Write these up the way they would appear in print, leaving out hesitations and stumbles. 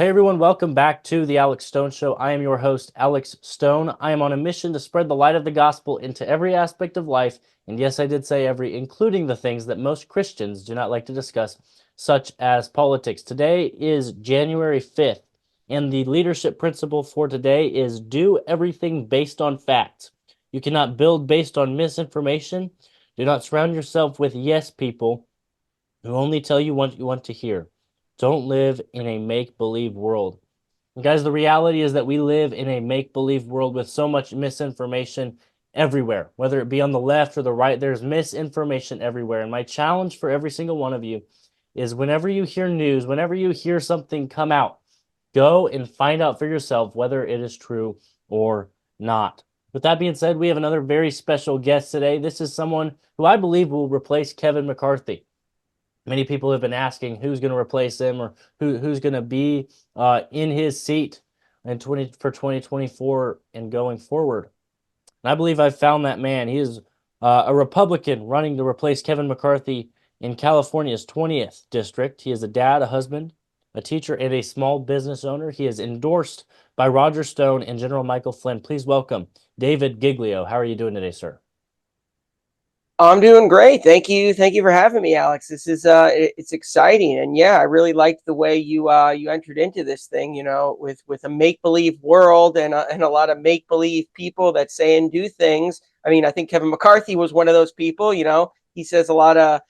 Well, hey everyone, welcome back to the Alex Stone Show. I am your host, Alex Stone. I am on a mission to spread the light of the gospel into every aspect of life, and yes, I did say every, including the things that most Christians do not like to discuss, such as politics. Today is January 5th, and the leadership principle for today is do everything based on facts. You cannot build based on misinformation. Do not surround yourself with yes people who only tell you what you want to hear. Don't live in a make-believe world. And guys, the reality is that we live in a make-believe world with so much misinformation everywhere. Whether it be on the left or the right, there's misinformation everywhere. And my challenge for every single one of you is whenever you hear news, whenever you hear something come out, go and find out for yourself whether it is true or not. With that being said, we have another very special guest today. This is someone who I believe will replace Kevin McCarthy. Many people have been asking who's going to replace him or who's going to be in his seat for 2024 and going forward. And I believe I've found that man. He is a Republican running to replace Kevin McCarthy in California's 20th district. He is a dad, a husband, a teacher, and a small business owner. He is endorsed by Roger Stone and General Michael Flynn. Please welcome David Giglio. How are you doing today, sir? I'm doing great. Thank you. Thank you for having me, Alex. This is it's exciting. And yeah, I really liked the way you entered into this thing, with a make-believe world and a lot of make-believe people that say and do things. I mean, I think Kevin McCarthy was one of those people, he says a lot of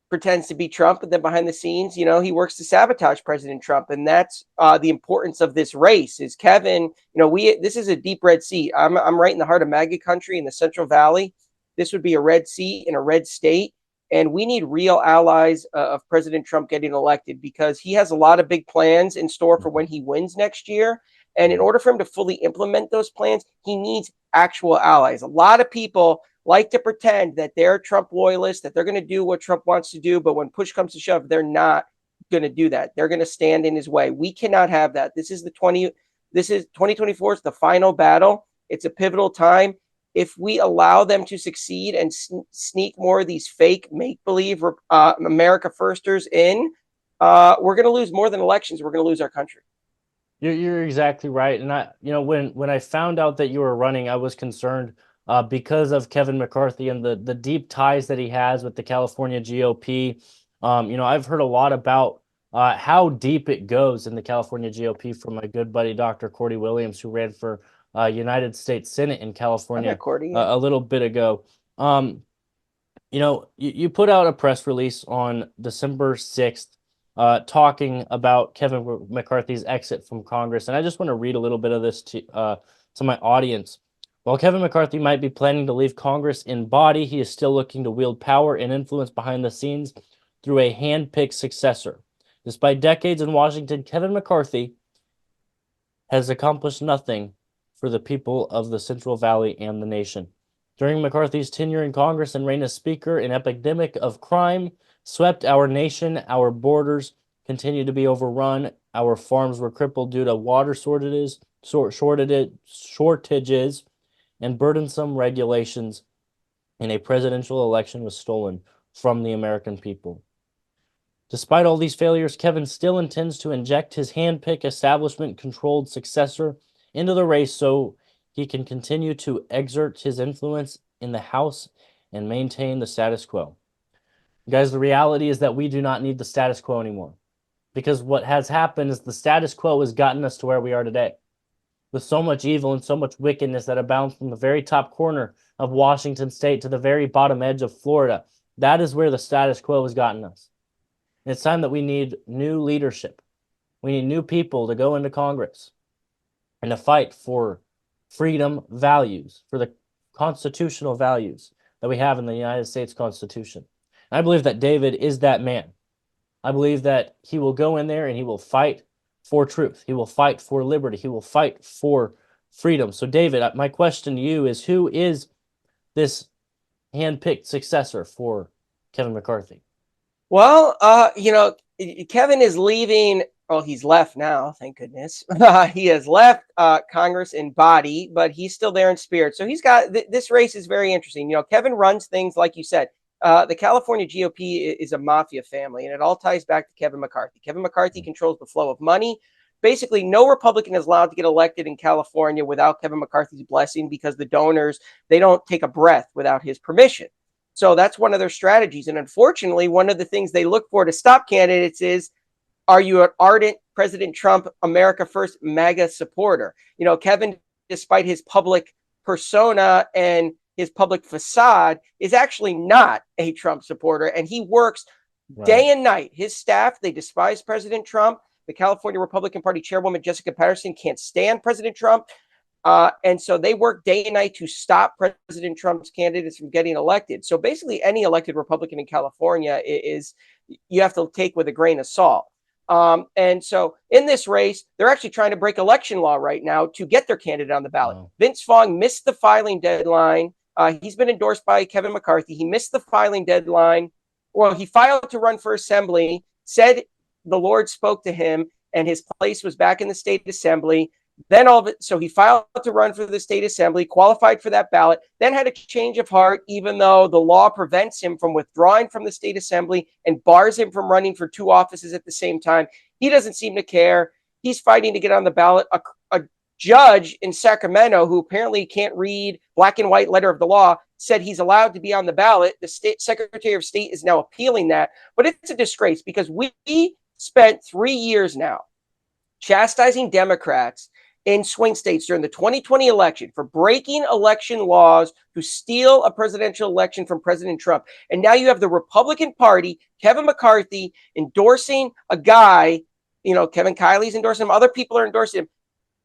pretends to be Trump, but then behind the scenes, he works to sabotage President Trump. And that's the importance of this race is Kevin, this is a deep red seat. I'm right in the heart of MAGA country in the Central Valley. This would be a red seat in a red state. And we need real allies of President Trump getting elected because he has a lot of big plans in store for when he wins next year. And in order for him to fully implement those plans, he needs actual allies. A lot of people like to pretend that they're Trump loyalists, that they're going to do what Trump wants to do. But when push comes to shove, they're not going to do that. They're going to stand in his way. We cannot have that. This is 2024 is the final battle. It's a pivotal time. If we allow them to succeed and sneak more of these fake make-believe America firsters in, we're going to lose more than elections. We're going to lose our country. You're exactly right. And when I found out that you were running, I was concerned because of Kevin McCarthy and the deep ties that he has with the California GOP. I've heard a lot about how deep it goes in the California GOP from my good buddy, Dr. Cordy Williams, who ran for United States Senate in California a little bit ago. You put out a press release on December 6th talking about Kevin McCarthy's exit from Congress. And I just want to read a little bit of this to my audience. While Kevin McCarthy might be planning to leave Congress in body, he is still looking to wield power and influence behind the scenes through a hand-picked successor. Despite decades in Washington, Kevin McCarthy has accomplished nothing for the people of the Central Valley and the nation. During McCarthy's tenure in Congress and reign as Speaker, an epidemic of crime swept our nation. Our borders continued to be overrun. Our farms were crippled due to water shortages, and burdensome regulations, and a presidential election was stolen from the American people. Despite all these failures, Kevin still intends to inject his hand-picked establishment-controlled successor into the race so he can continue to exert his influence in the House and maintain the status quo. Guys, the reality is that we do not need the status quo anymore because what has happened is the status quo has gotten us to where we are today with so much evil and so much wickedness that abounds from the very top corner of Washington State to the very bottom edge of Florida. That is where the status quo has gotten us. And it's time that we need new leadership. We need new people to go into Congress and to fight for freedom values, for the constitutional values that we have in the United States Constitution. And I believe that David is that man. I believe that he will go in there and he will fight for truth. He will fight for liberty. He will fight for freedom. So, David, my question to you is, who is this hand-picked successor for Kevin McCarthy? Well, Kevin is leaving. Well, he's left now, thank goodness. He has left Congress in body, but he's still there in spirit. So he's got this race is very interesting. Kevin runs things like you said. the California GOP is a mafia family, and it all ties back to Kevin McCarthy. Kevin McCarthy controls the flow of money. Basically, no Republican is allowed to get elected in California without Kevin McCarthy's blessing, because the donors, they don't take a breath without his permission. So that's one of their strategies. And unfortunately, one of the things they look for to stop candidates is, are you an ardent President Trump, America First MAGA supporter? Kevin, despite his public persona and his public facade, is actually not a Trump supporter, and he works day and night. His staff, they despise President Trump. The California Republican Party chairwoman, Jessica Patterson, can't stand President Trump. And so they work day and night to stop President Trump's candidates from getting elected. So basically, any elected Republican in California is, you have to take with a grain of salt. And so in this race, they're actually trying to break election law right now to get their candidate on the ballot. Wow. Vince Fong missed the filing deadline. He's been endorsed by Kevin McCarthy. He missed the filing deadline. Well, he filed to run for assembly, said the Lord spoke to him, and his place was back in the state assembly. Then so he filed to run for the state assembly, qualified for that ballot, then had a change of heart, even though the law prevents him from withdrawing from the state assembly and bars him from running for two offices at the same time. He doesn't seem to care. He's fighting to get on the ballot. A judge in Sacramento, who apparently can't read black and white letter of the law, said he's allowed to be on the ballot. The state Secretary of State is now appealing that. But it's a disgrace, because we spent 3 years now chastising Democrats in swing states during the 2020 election for breaking election laws to steal a presidential election from President Trump. And now you have the Republican Party, Kevin McCarthy, endorsing a guy, Kevin Kiley's endorsing him, other people are endorsing him,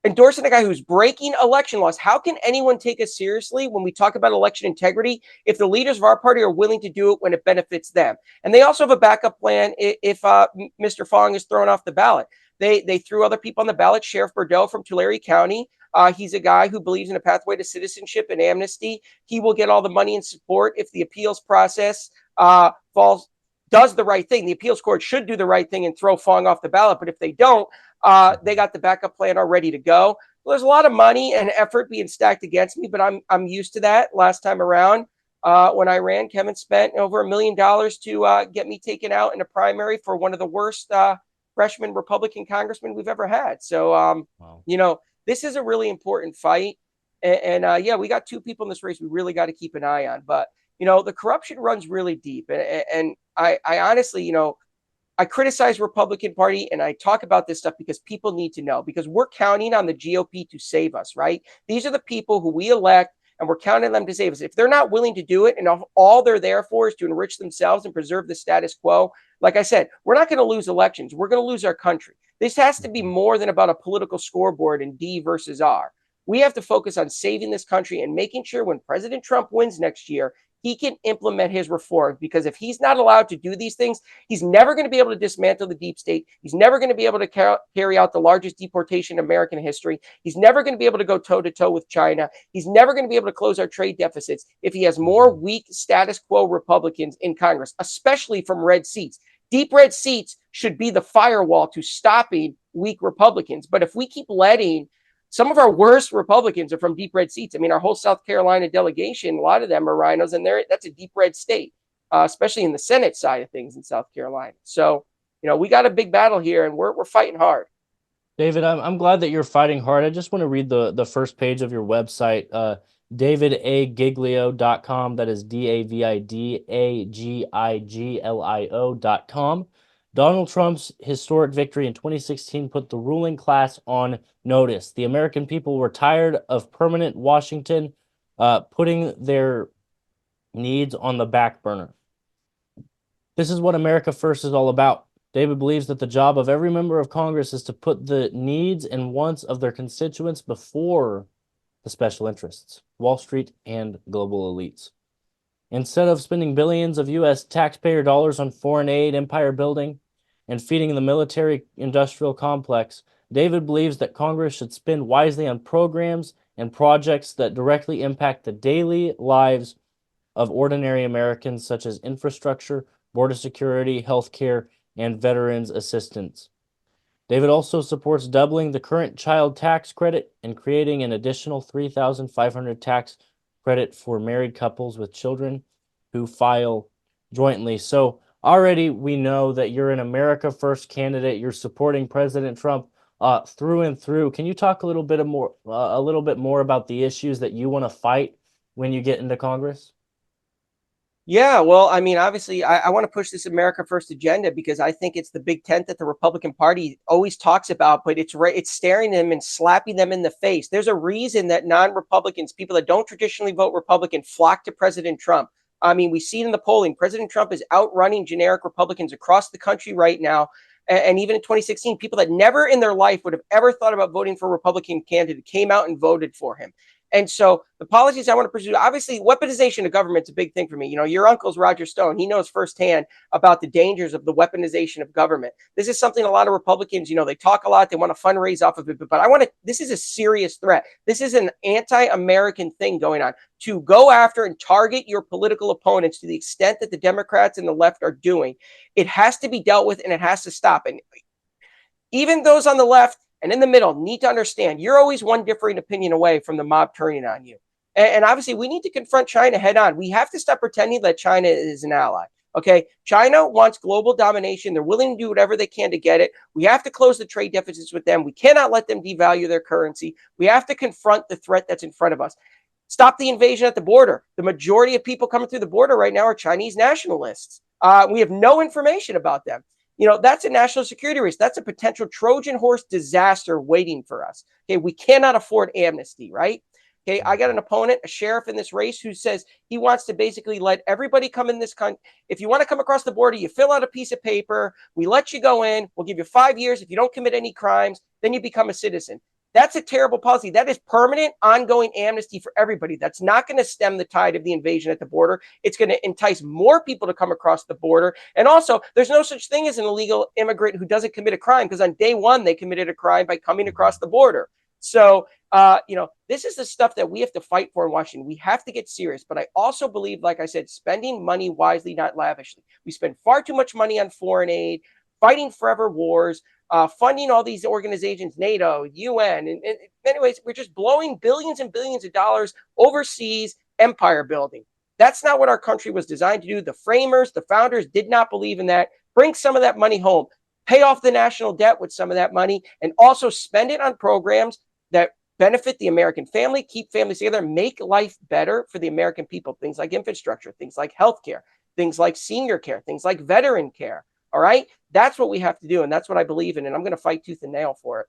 endorsing a guy who's breaking election laws. How can anyone take us seriously when we talk about election integrity if the leaders of our party are willing to do it when it benefits them? And they also have a backup plan if Mr. Fong is thrown off the ballot. They threw other people on the ballot. Sheriff Bordeaux from Tulare County. He's a guy who believes in a pathway to citizenship and amnesty. He will get all the money and support if the appeals process does the right thing. The appeals court should do the right thing and throw Fong off the ballot. But if they don't, they got the backup plan all ready to go. So there's a lot of money and effort being stacked against me, but I'm used to that. Last time around, when I ran, Kevin spent over $1 million to get me taken out in a primary for one of the worst freshman Republican congressman we've ever had. So, wow. This is a really important fight. And yeah, we got two people in this race we really got to keep an eye on. But, the corruption runs really deep. And I honestly, I criticize Republican Party, and I talk about this stuff because people need to know, because we're counting on the GOP to save us, right? These are the people who we elect, and we're counting on them to save us. If they're not willing to do it, and all they're there for is to enrich themselves and preserve the status quo, like I said, we're not going to lose elections. We're going to lose our country. This has to be more than about a political scoreboard and D versus R. We have to focus on saving this country and making sure when President Trump wins next year, he can implement his reforms, because if he's not allowed to do these things, he's never going to be able to dismantle the deep state. He's never going to be able to carry out the largest deportation in American history. He's never going to be able to go toe to toe with China. He's never going to be able to close our trade deficits if he has more weak status quo Republicans in Congress, especially from red seats. Deep red seats should be the firewall to stopping weak Republicans. But if we keep letting some of our worst Republicans are from deep red seats. I mean, our whole South Carolina delegation, a lot of them are rhinos, and that's a deep red state, especially in the Senate side of things in South Carolina. So, we got a big battle here, and we're fighting hard. David, I'm glad that you're fighting hard. I just want to read the first page of your website, davidagiglio.com. That is DAVIDAGIGLIO.com. Donald Trump's historic victory in 2016 put the ruling class on notice. The American people were tired of permanent Washington putting their needs on the back burner. This is what America First is all about. David believes that the job of every member of Congress is to put the needs and wants of their constituents before the special interests, Wall Street, and global elites. Instead of spending billions of U.S. taxpayer dollars on foreign aid, empire building, and feeding the military-industrial complex, David believes that Congress should spend wisely on programs and projects that directly impact the daily lives of ordinary Americans, such as infrastructure, border security, healthcare, and veterans assistance. David also supports doubling the current child tax credit and creating an additional $3,500 tax credit for married couples with children who file jointly. So already we know that you're an America First candidate. You're supporting President Trump through and through. Can you talk a little bit more about the issues that you want to fight when you get into Congress? Yeah, well, I mean, obviously, I want to push this America First agenda because I think it's the big tent that the Republican Party always talks about, but it's staring them and slapping them in the face. There's a reason that non-Republicans, people that don't traditionally vote Republican, flock to President Trump. I mean, we see it in the polling. President Trump is outrunning generic Republicans across the country right now. And even in 2016, people that never in their life would have ever thought about voting for a Republican candidate came out and voted for him. And so the policies I want to pursue, obviously, weaponization of government's a big thing for me. You know, your uncle's Roger Stone. He knows firsthand about the dangers of the weaponization of government. This is something a lot of Republicans, they talk a lot. They want to fundraise off of it. But this is a serious threat. This is an anti-American thing going on to go after and target your political opponents to the extent that the Democrats and the left are doing. It has to be dealt with and it has to stop. And even those on the left and in the middle need to understand you're always one differing opinion away from the mob turning on you. And obviously, we need to confront China head on. We have to stop pretending that China is an ally. Okay, China wants global domination. They're willing to do whatever they can to get it. We have to close the trade deficits with them. We cannot let them devalue their currency. We have to confront the threat that's in front of us. Stop the invasion at the border. The majority of people coming through the border right now are Chinese nationalists. We have no information about them. That's a national security risk. That's a potential Trojan horse disaster waiting for us. Okay, we cannot afford amnesty, right? Okay, I got an opponent, a sheriff in this race, who says he wants to basically let everybody come in this country. If you want to come across the border, you fill out a piece of paper. We let you go in. We'll give you 5 years. If you don't commit any crimes, then you become a citizen. That's a terrible policy. That is permanent, ongoing amnesty for everybody. That's not going to stem the tide of the invasion at the border. It's going to entice more people to come across the border. And also, there's no such thing as an illegal immigrant who doesn't commit a crime, because on day one, they committed a crime by coming across the border. So, this is the stuff that we have to fight for in Washington. We have to get serious. But I also believe, like I said, spending money wisely, not lavishly. We spend far too much money on foreign aid, fighting forever wars, funding all these organizations, NATO, UN. And anyways, we're just blowing billions and billions of dollars overseas, empire building. That's not what our country was designed to do. The framers, the founders did not believe in that. Bring some of that money home. Pay off the national debt with some of that money, and also spend it on programs that benefit the American family, keep families together, make life better for the American people. Things like infrastructure, things like healthcare, things like senior care, things like veteran care. All right. That's what we have to do. And that's what I believe in. And I'm going to fight tooth and nail for it.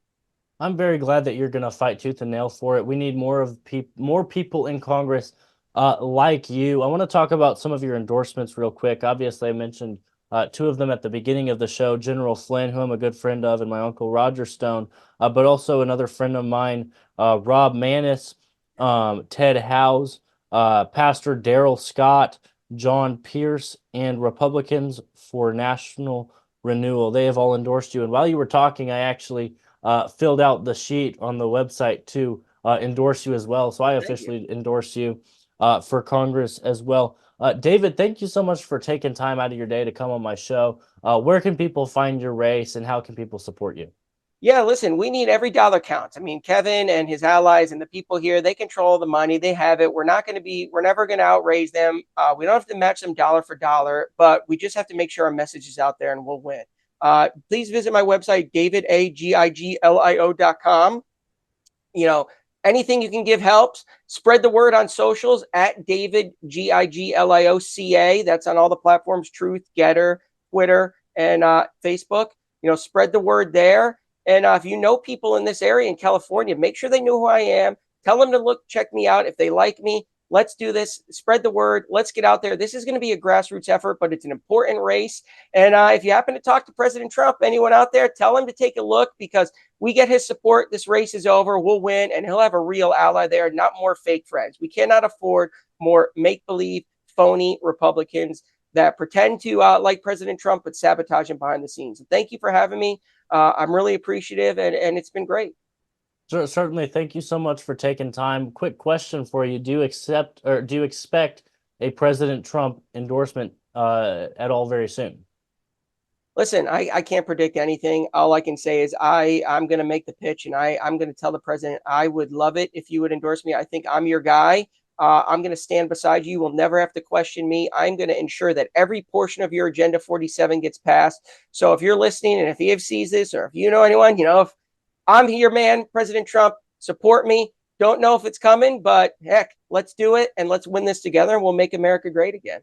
I'm very glad that you're going to fight tooth and nail for it. We need more people in Congress like you. I want to talk about some of your endorsements real quick. Obviously, I mentioned two of them at the beginning of the show: General Flynn, who I'm a good friend of, and my uncle Roger Stone, but also another friend of mine, Rob Maness, Ted Howes, Pastor Daryl Scott, John Pierce, and Republicans for National Renewal. They have all endorsed you. And while you were talking, I actually filled out the sheet on the website to endorse you as well. So I officially endorse you for Congress as well. David, thank you so much for taking time out of your day to come on my show. Where can people find your race, and how can people support you? Yeah, listen, we need every dollar counts. I mean, Kevin and his allies and the people here, they control the money. They have it. We're never going to outraise them. We don't have to match them dollar for dollar, but we just have to make sure our message is out there and we'll win. Please visit my website, davidagiglio.com. Anything you can give helps. Spread the word on socials at David Giglioca. That's on all the platforms: Truth, Getter, Twitter, and Facebook. Spread the word there. And if you know people in this area in California, make sure they know who I am. Tell them to check me out if they like me. Let's do this. Spread the word. Let's get out there. This is going to be a grassroots effort, but it's an important race. And if you happen to talk to President Trump, anyone out there, tell him to take a look, because we get his support. This race is over. We'll win, and he'll have a real ally there, not more fake friends. We cannot afford more make-believe, phony Republicans that pretend to like President Trump, but sabotage him behind the scenes. So thank you for having me. I'm really appreciative, and it's been great. Certainly, thank you so much for taking time. Quick question for you: do you expect a President Trump endorsement at all very soon? Listen, I can't predict anything. All I can say is I'm going to make the pitch, and I'm going to tell the president I would love it if you would endorse me. I think I'm your guy. I'm going to stand beside you. You will never have to question me. I'm going to ensure that every portion of your Agenda 47 gets passed. So if you're listening and if EF sees this, or if you know anyone, if I'm your man, President Trump, support me. Don't know if it's coming, but heck, let's do it and let's win this together and we'll make America great again.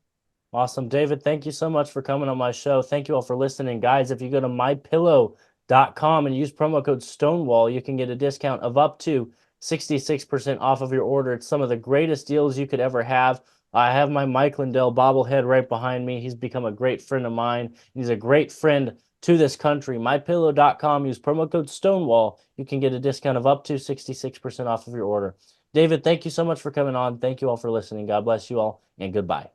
Awesome. David, thank you so much for coming on my show. Thank you all for listening. Guys, if you go to mypillow.com and use promo code Stonewall, you can get a discount of up to 66% off of your order. It's some of the greatest deals you could ever have. I have my Mike Lindell bobblehead right behind me. He's become a great friend of mine. He's a great friend to this country. MyPillow.com. Use promo code Stonewall. You can get a discount of up to 66% off of your order. David, thank you so much for coming on. Thank you all for listening. God bless you all, and goodbye.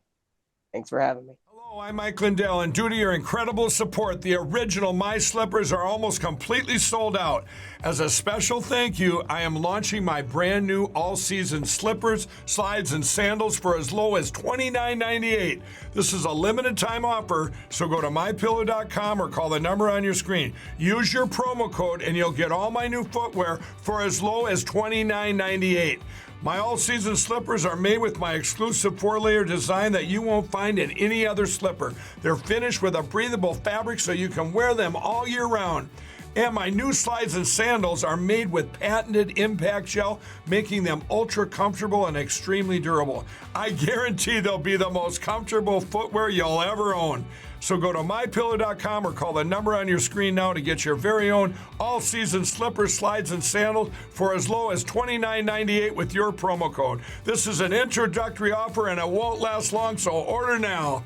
Thanks for having me. Hello, I'm Mike Lindell, and due to your incredible support, the original My Slippers are almost completely sold out. As a special thank you, I am launching my brand new all-season slippers, slides, and sandals for as low as $29.98. This is a limited time offer, so go to mypillow.com or call the number on your screen. Use your promo code, and you'll get all my new footwear for as low as $29.98. My all-season slippers are made with my exclusive 4-layer design that you won't find in any other slipper. They're finished with a breathable fabric so you can wear them all year round. And my new slides and sandals are made with patented impact gel, making them ultra comfortable and extremely durable. I guarantee they'll be the most comfortable footwear you'll ever own. So go to mypillow.com or call the number on your screen now to get your very own all-season slippers, slides, and sandals for as low as $29.98 with your promo code. This is an introductory offer and it won't last long, so order now.